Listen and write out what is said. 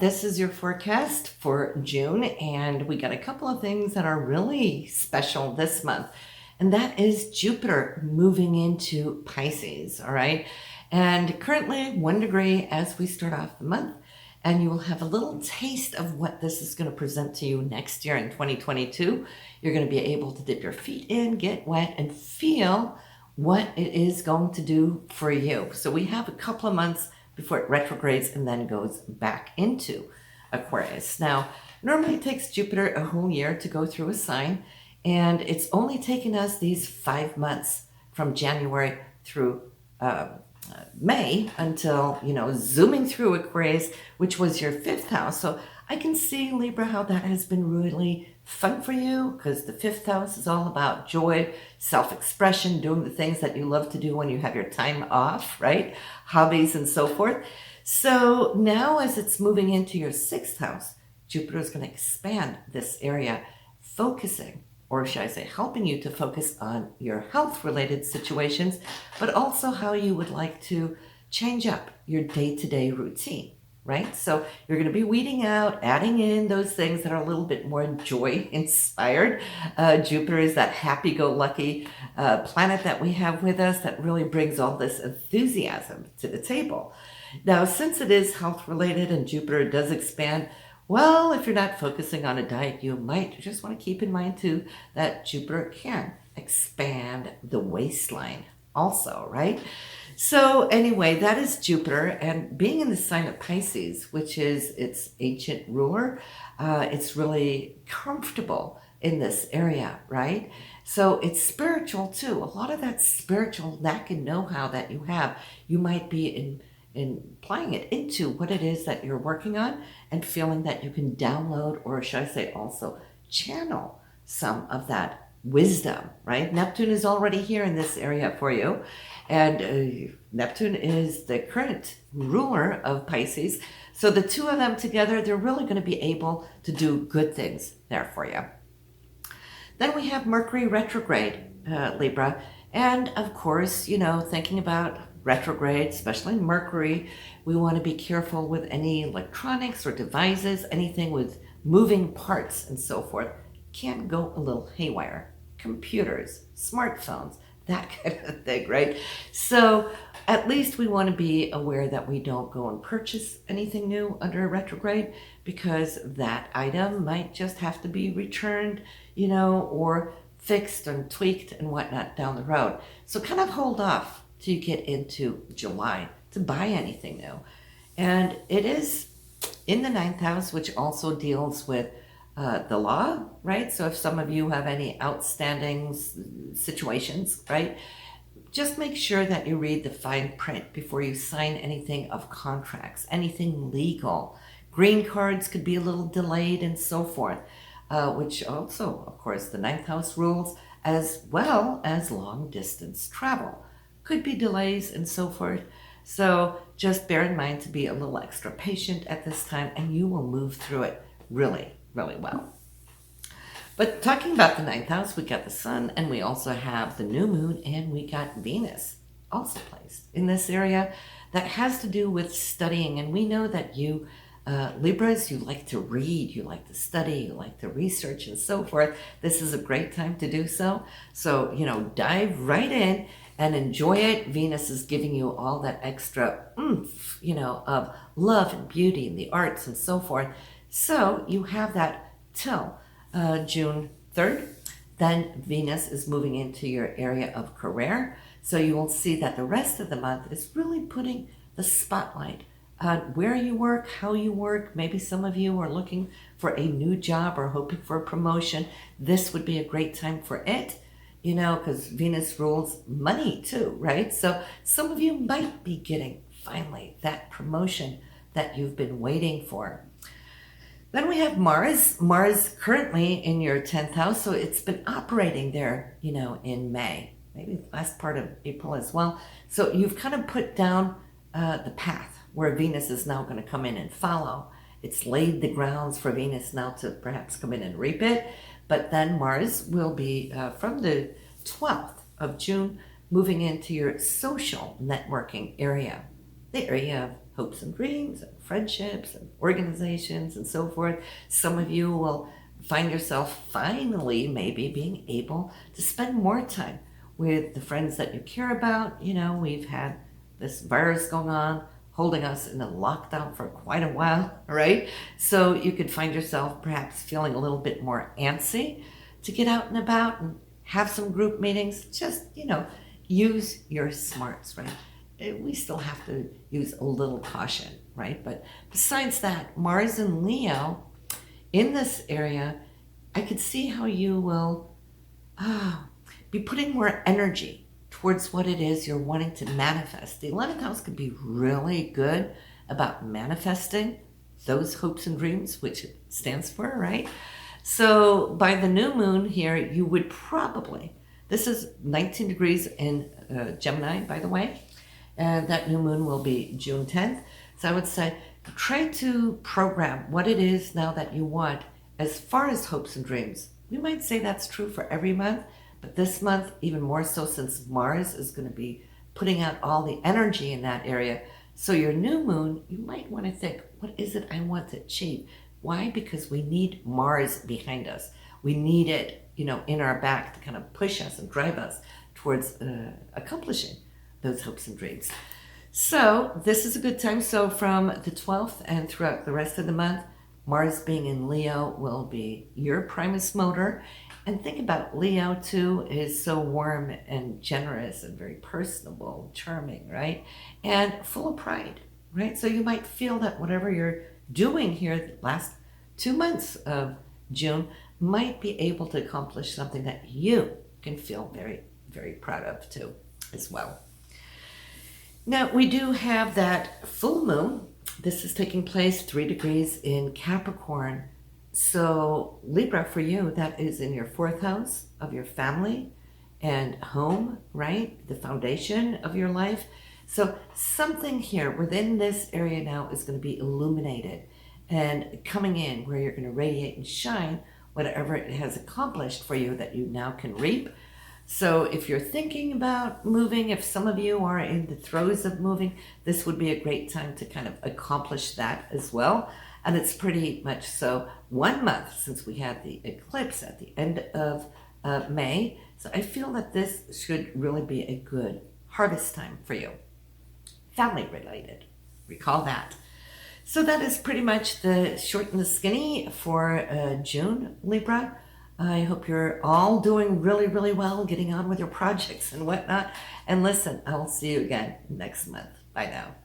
this is your forecast for June, and we got a couple of things that are really special this month, and that is Jupiter moving into Pisces, all right? And currently 1 degree as we start off the month, and you will have a little taste of what this is going to present to you next year in 2022. You're going to be able to dip your feet in, get wet, and feel what it is going to do for you. So we have a couple of months before it retrogrades and then goes back into Aquarius. Now, normally it takes Jupiter a whole year to go through a sign, and it's only taken us these 5 months from January through May until, zooming through Aquarius, which was your 5th house. So I can see, Libra, how that has been really fun for you, because the 5th house is all about joy, self-expression, doing the things that you love to do when you have your time off, right? Hobbies and so forth. So now as it's moving into your 6th house, Jupiter is going to expand this area, focusing, or should I say, helping you to focus on your health-related situations, but also how you would like to change up your day-to-day routine. Right? So you're going to be weeding out, adding in those things that are a little bit more joy-inspired. Jupiter is that happy-go-lucky planet that we have with us that really brings all this enthusiasm to the table. Now, since it is health-related and Jupiter does expand, well, if you're not focusing on a diet, you might just want to keep in mind, too, that Jupiter can expand the waistline also, right? So anyway, that is Jupiter, and being in the sign of Pisces, which is its ancient ruler, it's really comfortable in this area, right? So it's spiritual too. A lot of that spiritual knack and know-how that you have, you might be in applying it into what it is that you're working on and feeling that you can download, or should I say also channel some of that wisdom, right? Neptune is already here in this area for you. And Neptune is the current ruler of Pisces. So the two of them together, they're really going to be able to do good things there for you. Then we have Mercury retrograde, Libra. And of course, thinking about retrograde, especially Mercury, we want to be careful with any electronics or devices, anything with moving parts and so forth. Can go a little haywire. Computers, smartphones, that kind of thing, right? So at least we want to be aware that we don't go and purchase anything new under a retrograde, because that item might just have to be returned, or fixed and tweaked and whatnot down the road. So kind of hold off till you get into July to buy anything new. And it is in the 9th house, which also deals with the law, right? So if some of you have any outstanding situations, right, just make sure that you read the fine print before you sign anything of contracts, anything legal. Green cards could be a little delayed and so forth, which also, of course, the 9th house rules, as well as long distance travel. Could be delays and so forth. So just bear in mind to be a little extra patient at this time, and you will move through it really well. But talking about the 9th house, we got the sun, and we also have the new moon, and we got Venus also placed in this area that has to do with studying. And we know that you Libras, you like to read, you like to study, you like to research and so forth. This is a great time to do so. So, dive right in and enjoy it. Venus is giving you all that extra oomph, of love and beauty and the arts and so forth. So you have that till June 3rd. Then Venus is moving into your area of career. So you will see that the rest of the month is really putting the spotlight on where you work, how you work. Maybe some of you are looking for a new job or hoping for a promotion. This would be a great time for it, because Venus rules money too, right? So some of you might be getting finally that promotion that you've been waiting for. Then we have Mars. Mars currently in your 10th house, so it's been operating there, in May, maybe the last part of April as well. So you've kind of put down the path where Venus is now going to come in and follow. It's laid the grounds for Venus now to perhaps come in and reap it. But then Mars will be from the 12th of June moving into your social networking area, the area of hopes and dreams and friendships and organizations and so forth. Some of you will find yourself finally maybe being able to spend more time with the friends that you care about. You know, we've had this virus going on, holding us in a lockdown for quite a while, right? So you could find yourself perhaps feeling a little bit more antsy to get out and about and have some group meetings. Just, you know, use your smarts, right? We still have to use a little caution, right? But besides that, Mars and Leo in this area, I could see how you will be putting more energy towards what it is you're wanting to manifest. The 11th house could be really good about manifesting those hopes and dreams, which it stands for, right? So by the new moon here, you would probably, this is 19 degrees in Gemini, by the way, and that new moon will be June 10th. So I would say, try to program what it is now that you want as far as hopes and dreams. We might say that's true for every month, but this month, even more so since Mars is going to be putting out all the energy in that area. So your new moon, you might want to think, what is it I want to achieve? Why? Because we need Mars behind us. We need it, you know, in our back to kind of push us and drive us towards accomplishing those hopes and dreams. So this is a good time. So from the 12th and throughout the rest of the month, Mars being in Leo will be your primus motor. And think about Leo too is so warm and generous and very personable, charming, right? And full of pride, right? So you might feel that whatever you're doing here the last 2 months of June might be able to accomplish something that you can feel very, very proud of too as well. Now we do have that full moon. This is taking place 3 degrees in Capricorn. So Libra, for you, that is in your 4th house of your family and home, right? The foundation of your life. So something here within this area now is going to be illuminated and coming in where you're going to radiate and shine whatever it has accomplished for you that you now can reap. So if you're thinking about moving, if some of you are in the throes of moving, this would be a great time to kind of accomplish that as well. And it's pretty much so 1 month since we had the eclipse at the end of May. So I feel that this should really be a good harvest time for you. Family related, recall that. So that is pretty much the short and the skinny for June, Libra. I hope you're all doing really, really well, getting on with your projects and whatnot. And listen, I will see you again next month. Bye now.